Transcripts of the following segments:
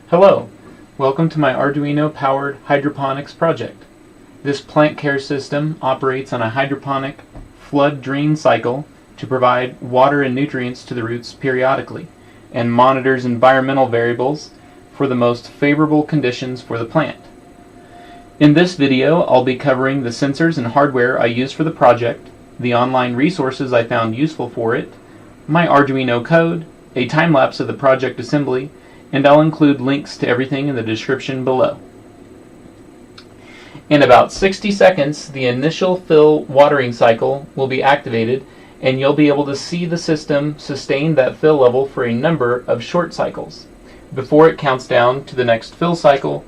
Hello, welcome to my Arduino powered hydroponics project. This plant care system operates on a hydroponic flood drain cycle to provide water and nutrients to the roots periodically and monitors environmental variables for the most favorable conditions for the plant. In this video, I'll be covering the sensors and hardware I use for the project, the online resources I found useful for it, my Arduino code, a time-lapse of the project assembly, and I'll include links to everything in the description below. In about 60 seconds, the initial fill watering cycle will be activated, and you'll be able to see the system sustain that fill level for a number of short cycles before it counts down to the next fill cycle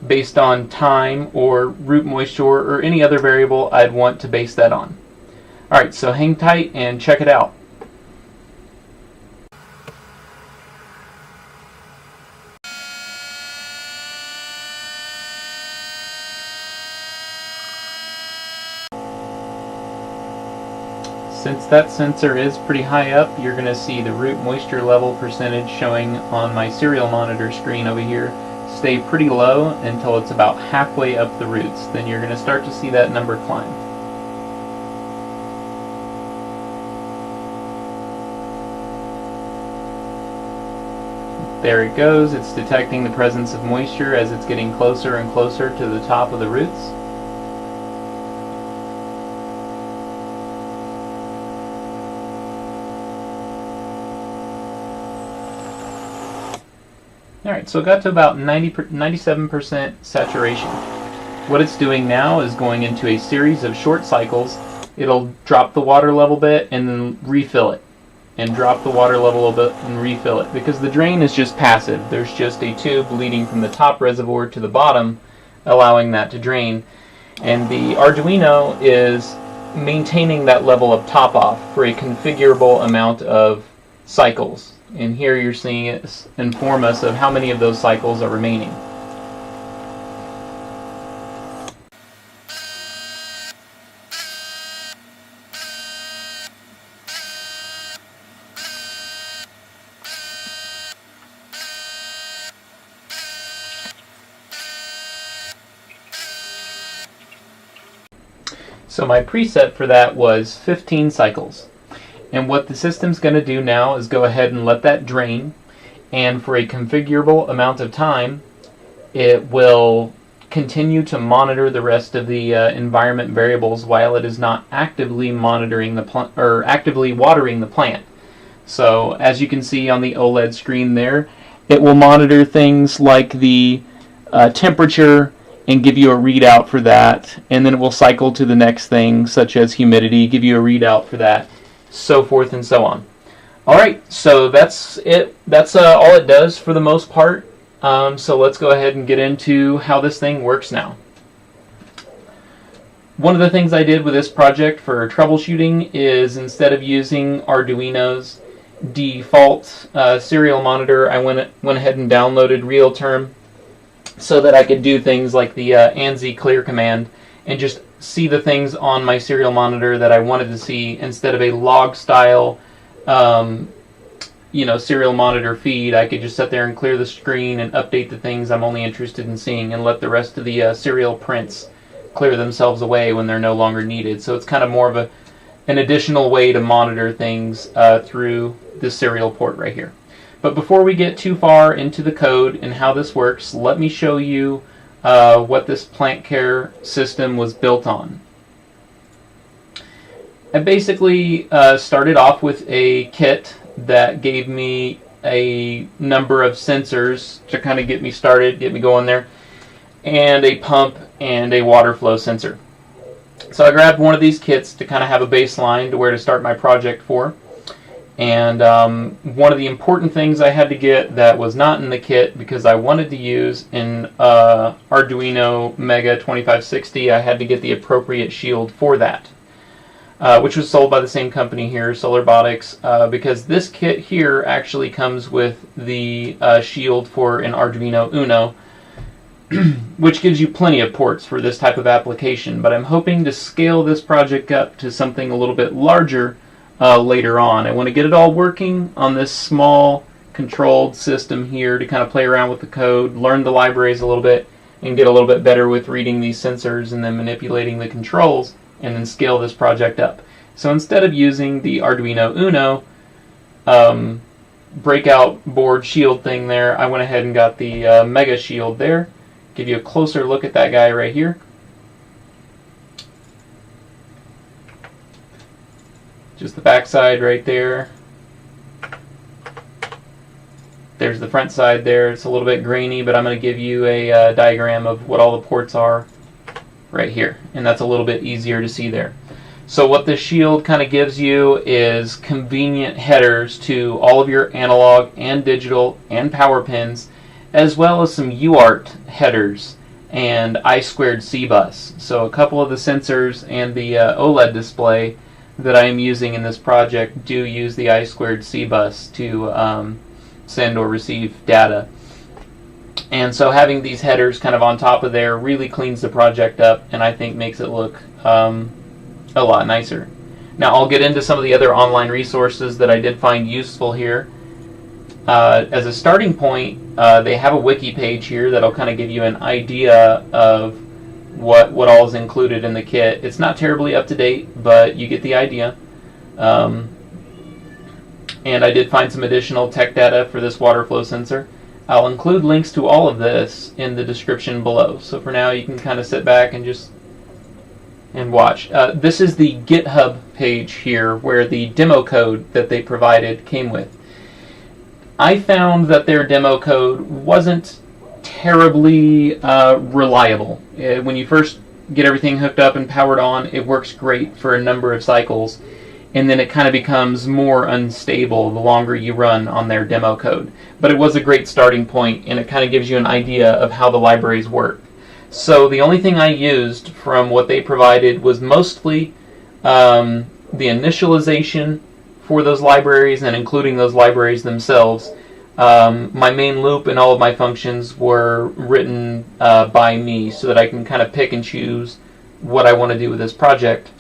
based on time or root moisture or any other variable I'd want to base that on. Alright, so hang tight and check it out. Since that sensor is pretty high up, you're going to see the root moisture level percentage showing on my serial monitor screen over here stay pretty low until it's about halfway up the roots. Then you're going to start to see that number climb. There it goes. It's detecting the presence of moisture as it's getting closer and closer to the top of the roots. Alright, so it got to about 97% saturation. What it's doing now is going into a series of short cycles. It'll drop the water level bit and then refill it. And drop the water level a bit and refill it. Because the drain is just passive. There's just a tube leading from the top reservoir to the bottom, allowing that to drain. And the Arduino is maintaining that level of top off for a configurable amount of cycles. And here you're seeing it inform us of how many of those cycles are remaining. So my preset for that was 15 cycles. And what the system's going to do now is go ahead and let that drain, and for a configurable amount of time it will continue to monitor the rest of the environment variables while it is not actively monitoring the actively watering the plant. So as you can see on the OLED screen there, it will monitor things like the temperature and give you a readout for that, and then it will cycle to the next thing such as humidity, give you a readout for that, so forth and so on. Alright, so that's it. That's all it does for the most part. So let's go ahead and get into how this thing works now. One of the things I did with this project for troubleshooting is, instead of using Arduino's default serial monitor, I went ahead and downloaded RealTerm so that I could do things like the ANSI clear command and just see the things on my serial monitor that I wanted to see instead of a log style serial monitor feed. I could just sit there and clear the screen and update the things I'm only interested in seeing and let the rest of the serial prints clear themselves away when they're no longer needed. So it's kind of more of an additional way to monitor things through the serial port right here. But before we get too far into the code and how this works, let me show you what this plant care system was built on. I basically started off with a kit that gave me a number of sensors to kind of get me started, get me going there, and a pump and a water flow sensor. So I grabbed one of these kits to kind of have a baseline to where to start my project for. And one of the important things I had to get that was not in the kit, because I wanted to use an Arduino Mega 2560, I had to get the appropriate shield for that, which was sold by the same company here, SolarBotics, because this kit here actually comes with the shield for an Arduino Uno, which gives you plenty of ports for this type of application. But I'm hoping to scale this project up to something a little bit larger later on. I want to get it all working on this small controlled system here to kind of play around with the code, learn the libraries a little bit, and get a little bit better with reading these sensors and then manipulating the controls, and then scale this project up. So instead of using the Arduino Uno breakout board shield thing there, I went ahead and got the Mega Shield there. Give you a closer look at that guy right here. Just the back side right there. There's the front side there. It's a little bit grainy, but I'm going to give you a diagram of what all the ports are right here, and that's a little bit easier to see there. So what this shield kind of gives you is convenient headers to all of your analog and digital and power pins, as well as some UART headers and I2C bus. So a couple of the sensors and the OLED display that I am using in this project do use the I2C bus to send or receive data. And so having these headers kind of on top of there really cleans the project up, and I think makes it look a lot nicer. Now I'll get into some of the other online resources that I did find useful here. As a starting point, they have a wiki page here that'll kind of give you an idea of what all is included in the kit. It's not terribly up to date, but you get the idea. And I did find some additional tech data for this water flow sensor. I'll include links to all of this in the description below. So for now, you can kind of sit back and just watch. This is the GitHub page here where the demo code that they provided came with. I found that their demo code wasn't terribly reliable. When you first get everything hooked up and powered on, it works great for a number of cycles, and then it kind of becomes more unstable the longer you run on their demo code. But it was a great starting point, and it kind of gives you an idea of how the libraries work. So the only thing I used from what they provided was mostly the initialization for those libraries and including those libraries themselves. My main loop and all of my functions were written by me so that I can kind of pick and choose what I want to do with this project,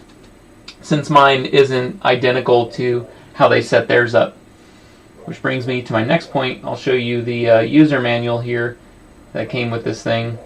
since mine isn't identical to how they set theirs up. Which brings me to my next point. I'll show you the user manual here that came with this thing.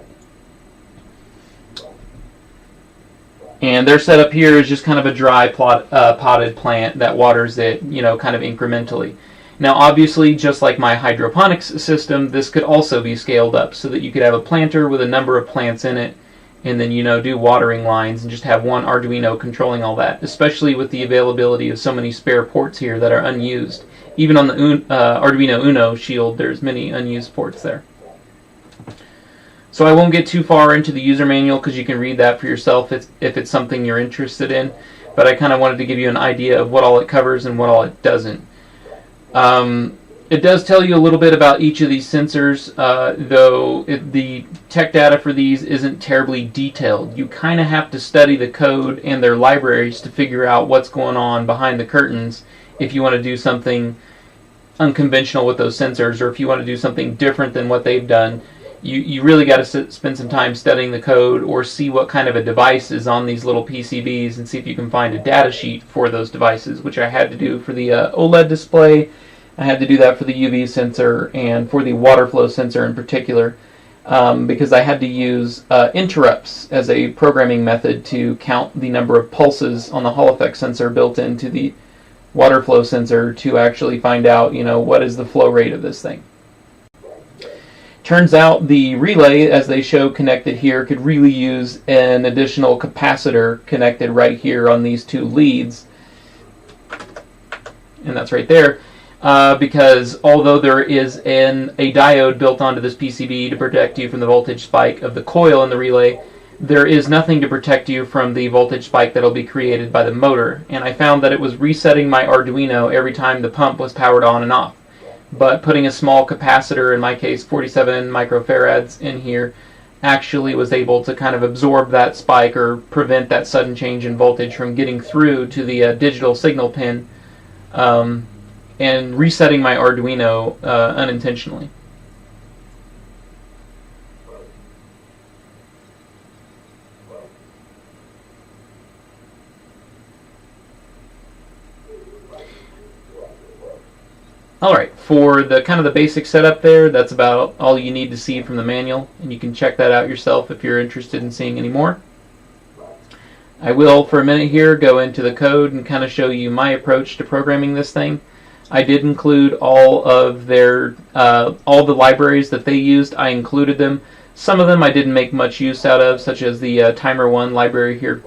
And their setup here is just kind of a dry potted plant that waters it, kind of incrementally. Now obviously, just like my hydroponics system, this could also be scaled up so that you could have a planter with a number of plants in it, and then do watering lines and just have one Arduino controlling all that, especially with the availability of so many spare ports here that are unused. Even on the Arduino Uno shield, there's many unused ports there. So I won't get too far into the user manual because you can read that for yourself if it's something you're interested in, but I kind of wanted to give you an idea of what all it covers and what all it doesn't. It does tell you a little bit about each of these sensors, though the tech data for these isn't terribly detailed. You kind of have to study the code and their libraries to figure out what's going on behind the curtains if you want to do something unconventional with those sensors, or if you want to do something different than what they've done. You really got to spend some time studying the code or see what kind of a device is on these little PCBs and see if you can find a data sheet for those devices, which I had to do for the OLED display. I had to do that for the UV sensor and for the water flow sensor in particular, because I had to use interrupts as a programming method to count the number of pulses on the Hall effect sensor built into the water flow sensor to actually find out, what is the flow rate of this thing. Turns out the relay, as they show connected here, could really use an additional capacitor connected right here on these two leads. And that's right there. Because although there is a diode built onto this PCB to protect you from the voltage spike of the coil in the relay, there is nothing to protect you from the voltage spike that will be created by the motor. And I found that it was resetting my Arduino every time the pump was powered on and off. But putting a small capacitor, in my case 47 microfarads, in here actually was able to kind of absorb that spike or prevent that sudden change in voltage from getting through to the digital signal pin, and resetting my Arduino unintentionally. Alright, for the kind of the basic setup there, that's about all you need to see from the manual, and you can check that out yourself if you're interested in seeing any more. I will, for a minute here, go into the code and kind of show you my approach to programming this thing. I did include all of their, all the libraries that they used. I included them. Some of them I didn't make much use out of, such as the Timer1 library here.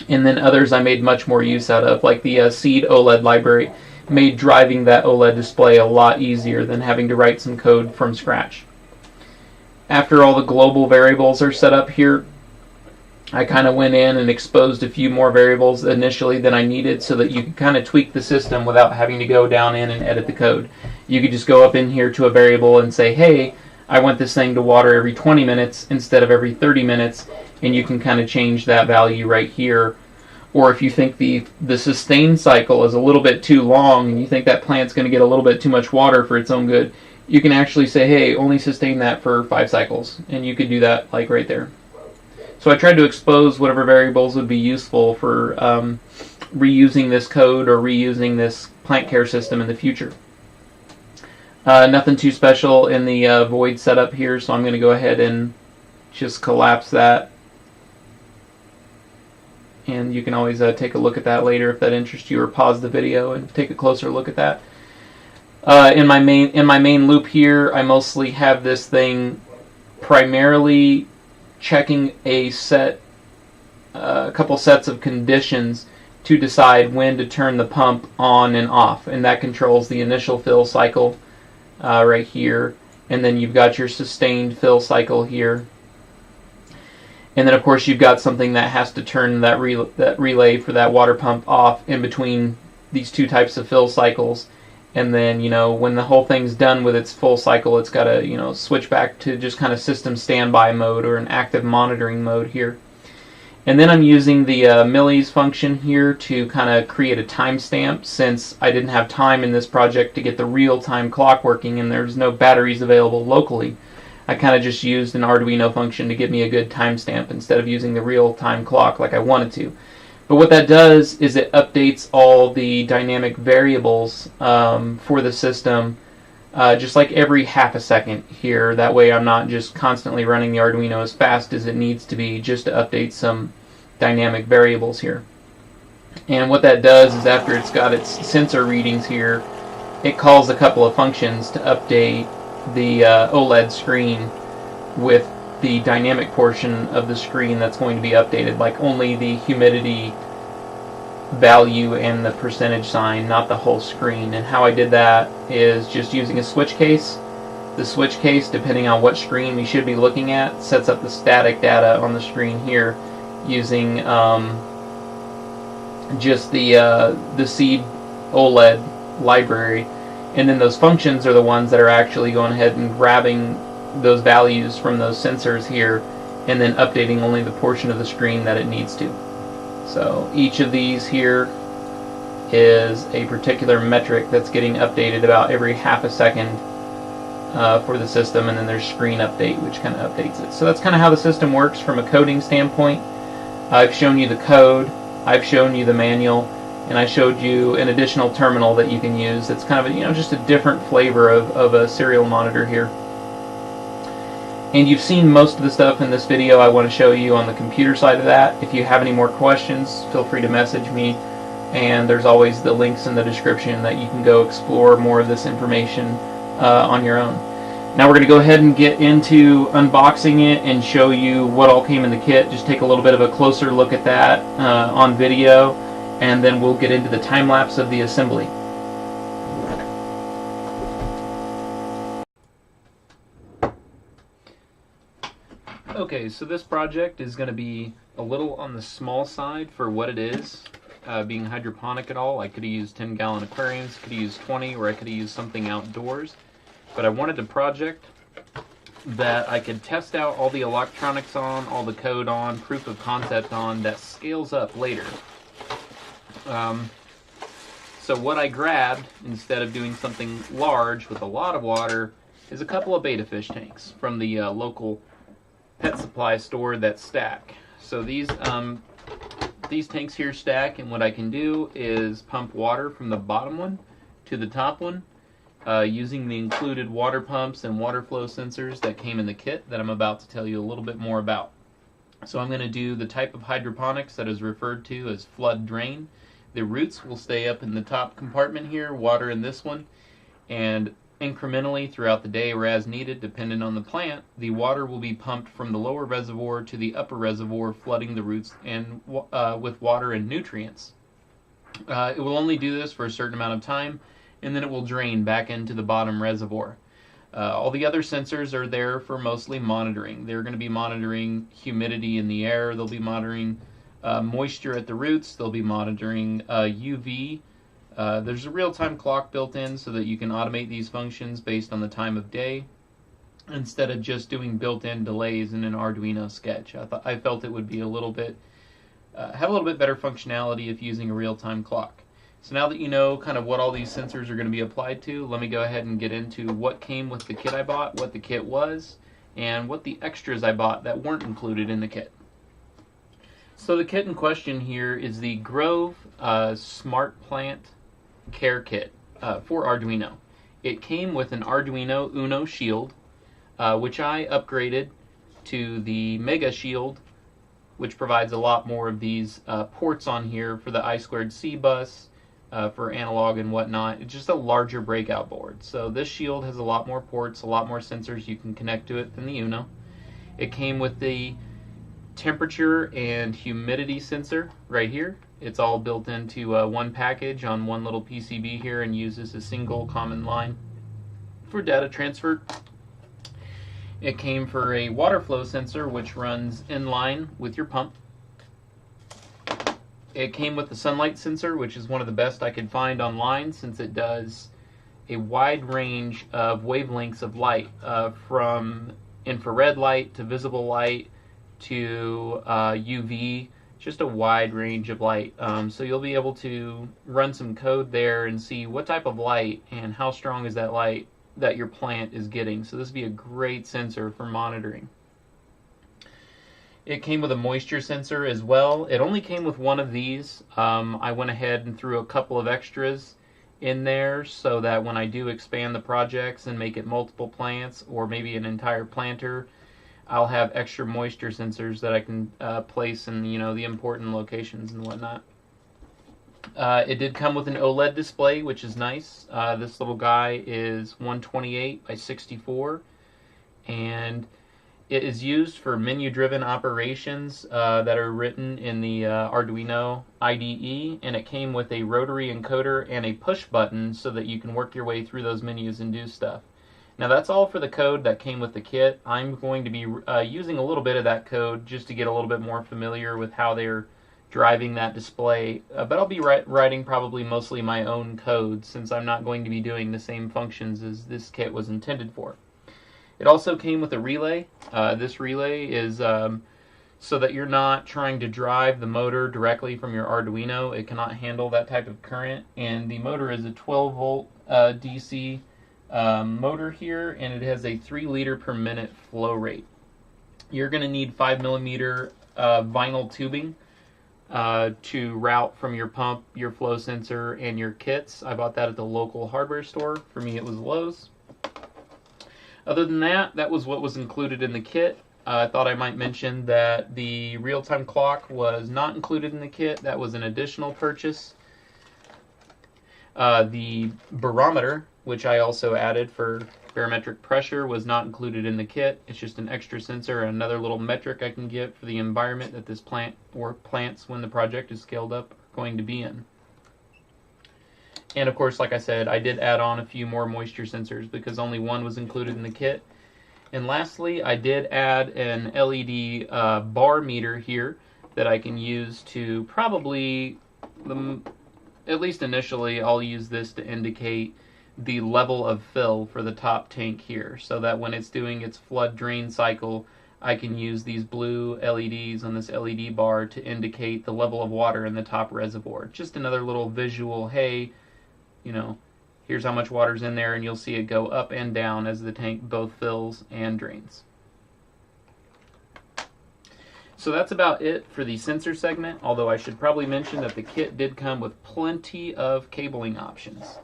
And then others I made much more use out of, like the Seed OLED library. Made driving that OLED display a lot easier than having to write some code from scratch. After all the global variables are set up here, I kind of went in and exposed a few more variables initially than I needed so that you could kind of tweak the system without having to go down in and edit the code. You could just go up in here to a variable and say, hey, I want this thing to water every 20 minutes instead of every 30 minutes, and you can kind of change that value right here. Or if you think the sustain cycle is a little bit too long and you think that plant's going to get a little bit too much water for its own good, you can actually say, hey, only sustain that for 5 cycles. And you could do that like right there. So I tried to expose whatever variables would be useful for reusing this code or reusing this plant care system in the future. Nothing too special in the void setup here, so I'm going to go ahead and just collapse that. And you can always take a look at that later if that interests you, or pause the video and take a closer look at that. In my main loop here, I mostly have this thing primarily checking a couple sets of conditions to decide when to turn the pump on and off, and that controls the initial fill cycle right here, and then you've got your sustained fill cycle here. And then, of course, you've got something that has to turn that relay for that water pump off in between these two types of fill cycles. And then, you know, when the whole thing's done with its full cycle, it's got to, you know, switch back to just kind of system standby mode or an active monitoring mode here. And then I'm using the millis function here to kind of create a timestamp, since I didn't have time in this project to get the real-time clock working and there's no batteries available locally. I kind of just used an Arduino function to give me a good timestamp instead of using the real-time clock like I wanted to. But what that does is it updates all the dynamic variables for the system just like every half a second here. That way I'm not just constantly running the Arduino as fast as it needs to be just to update some dynamic variables here. And what that does is, after it's got its sensor readings here, it calls a couple of functions to update the OLED screen with the dynamic portion of the screen that's going to be updated, like only the humidity value and the percentage sign, not the whole screen. And how I did that is just using a switch case. The switch case, depending on what screen we should be looking at, sets up the static data on the screen here using just the Seed OLED library. And then those functions are the ones that are actually going ahead and grabbing those values from those sensors here and then updating only the portion of the screen that it needs to. So each of these here is a particular metric that's getting updated about every half a second for the system, and then there's screen update, which kind of updates it. So that's kind of how the system works from a coding standpoint. I've shown you the code, I've shown you the manual, and I showed you an additional terminal that you can use. It's kind of a, just a different flavor of a serial monitor here. And you've seen most of the stuff in this video I want to show you on the computer side of that. If you have any more questions, feel free to message me. And there's always the links in the description that you can go explore more of this information on your own. Now we're going to go ahead and get into unboxing it and show you what all came in the kit. Just take a little bit of a closer look at that on video, and then we'll get into the time-lapse of the assembly. Okay, so this project is going to be a little on the small side for what it is. Being hydroponic at all, I could have used 10-gallon aquariums, could have used 20, or I could have used something outdoors. But I wanted a project that I could test out all the electronics on, all the code on, proof of concept on, that scales up later. So what I grabbed, instead of doing something large with a lot of water, is a couple of betta fish tanks from the local pet supply store that stack. So these tanks here stack, and what I can do is pump water from the bottom one to the top one, using the included water pumps and water flow sensors that came in the kit that I'm about to tell you a little bit more about. So I'm going to do the type of hydroponics that is referred to as flood drain. The roots will stay up in the top compartment here, water in this one, and incrementally throughout the day or as needed, depending on the plant, the water will be pumped from the lower reservoir to the upper reservoir, flooding the roots and with water and nutrients. It will only do this for a certain amount of time, and then it will drain back into the bottom reservoir. All the other sensors are there for mostly monitoring. They're going to be monitoring humidity in the air. They'll be monitoring moisture at the roots. They'll be monitoring UV. There's a real-time clock built in so that you can automate these functions based on the time of day instead of just doing built-in delays in an Arduino sketch. I felt it would be a little bit have a little bit better functionality if using a real-time clock. So now that you know kind of what all these sensors are going to be applied to, let me go ahead and get into what came with the kit I bought, what the kit was, and what the extras I bought that weren't included in the kit. So the kit in question here is the Grove Smart Plant Care Kit for Arduino. It came with an Arduino Uno shield, which I upgraded to the Mega Shield, which provides a lot more of these ports on here for the I2C bus, for analog and whatnot. It's just a larger breakout board. So this shield has a lot more ports, a lot more sensors you can connect to it than the Uno. It came with the temperature and humidity sensor right here. It's all built into one package on one little PCB here and uses a single common line for data transfer. It came for a water flow sensor which runs in line with your pump. It came with the sunlight sensor, which is one of the best I could find online since it does a wide range of wavelengths of light, from infrared light to visible light to UV, just a wide range of light. So you'll be able to run some code there and see what type of light and how strong is that light that your plant is getting. So this would be a great sensor for monitoring. It came with a moisture sensor as well. It only came with one of these. I went ahead and threw a couple of extras in there so that when I do expand the projects and make it multiple plants or maybe an entire planter, I'll have extra moisture sensors that I can place in the important locations and whatnot. It did come with an OLED display, which is nice. This little guy is 128 by 64, and it is used for menu-driven operations that are written in the Arduino IDE, and it came with a rotary encoder and a push button so that you can work your way through those menus and do stuff. Now that's all for the code that came with the kit. I'm going to be using a little bit of that code just to get a little bit more familiar with how they're driving that display, but I'll be writing probably mostly my own code since I'm not going to be doing the same functions as this kit was intended for. It also came with a relay. This relay is so that you're not trying to drive the motor directly from your Arduino. It cannot handle that type of current, and the motor is a 12 volt DC motor here, and it has a 3 liter per minute flow rate. You're going to need 5mm vinyl tubing to route from your pump, your flow sensor, and your kits. I bought that at the local hardware store. For me, it was Lowe's. Other than that, that was what was included in the kit. I thought I might mention that the real-time clock was not included in the kit. That was an additional purchase. The barometer, which I also added for barometric pressure, was not included in the kit. It's just an extra sensor, another little metric I can get for the environment that this plant or plants, when the project is scaled up, are going to be in. And of course, like I said, I did add on a few more moisture sensors because only one was included in the kit. And lastly, I did add an LED bar meter here that I can use to probably, at least initially, I'll use this to indicate the level of fill for the top tank here, so that when it's doing its flood drain cycle, I can use these blue LEDs on this LED bar to indicate the level of water in the top reservoir. Just another little visual, hey, here's how much water's in there, and you'll see it go up and down as the tank both fills and drains. So that's about it for the sensor segment, although I should probably mention that the kit did come with plenty of cabling options.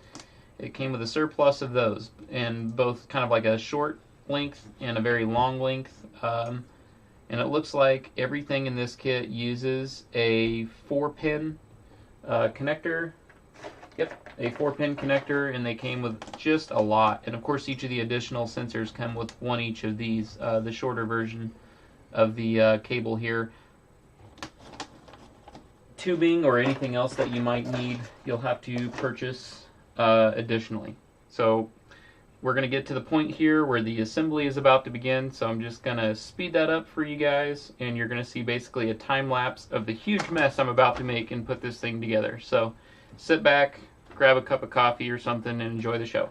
It came with a surplus of those, and both kind of like a short length and a very long length. And it looks like everything in this kit uses a 4-pin connector. Yep, a 4-pin connector, and they came with just a lot. And of course, each of the additional sensors come with one each of these, the shorter version of the cable here. Tubing or anything else that you might need, you'll have to purchase additionally. So we're going to get to the point here where the assembly is about to begin, so I'm just going to speed that up for you guys, and you're going to see basically a time lapse of the huge mess I'm about to make and put this thing together. So sit back, grab a cup of coffee or something, and enjoy the show.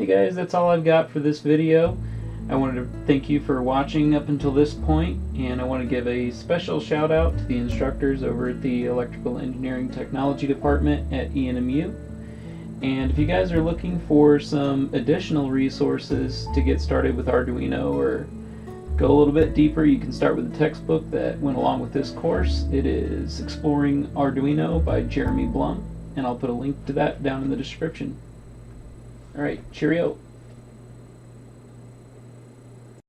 Hey guys, that's all I've got for this video. I wanted to thank you for watching up until this point, and I want to give a special shout out to the instructors over at the Electrical Engineering Technology Department at ENMU. And if you guys are looking for some additional resources to get started with Arduino or go a little bit deeper, you can start with the textbook that went along with this course. It is Exploring Arduino by Jeremy Blum, and I'll put a link to that down in the description. Alright, cheerio.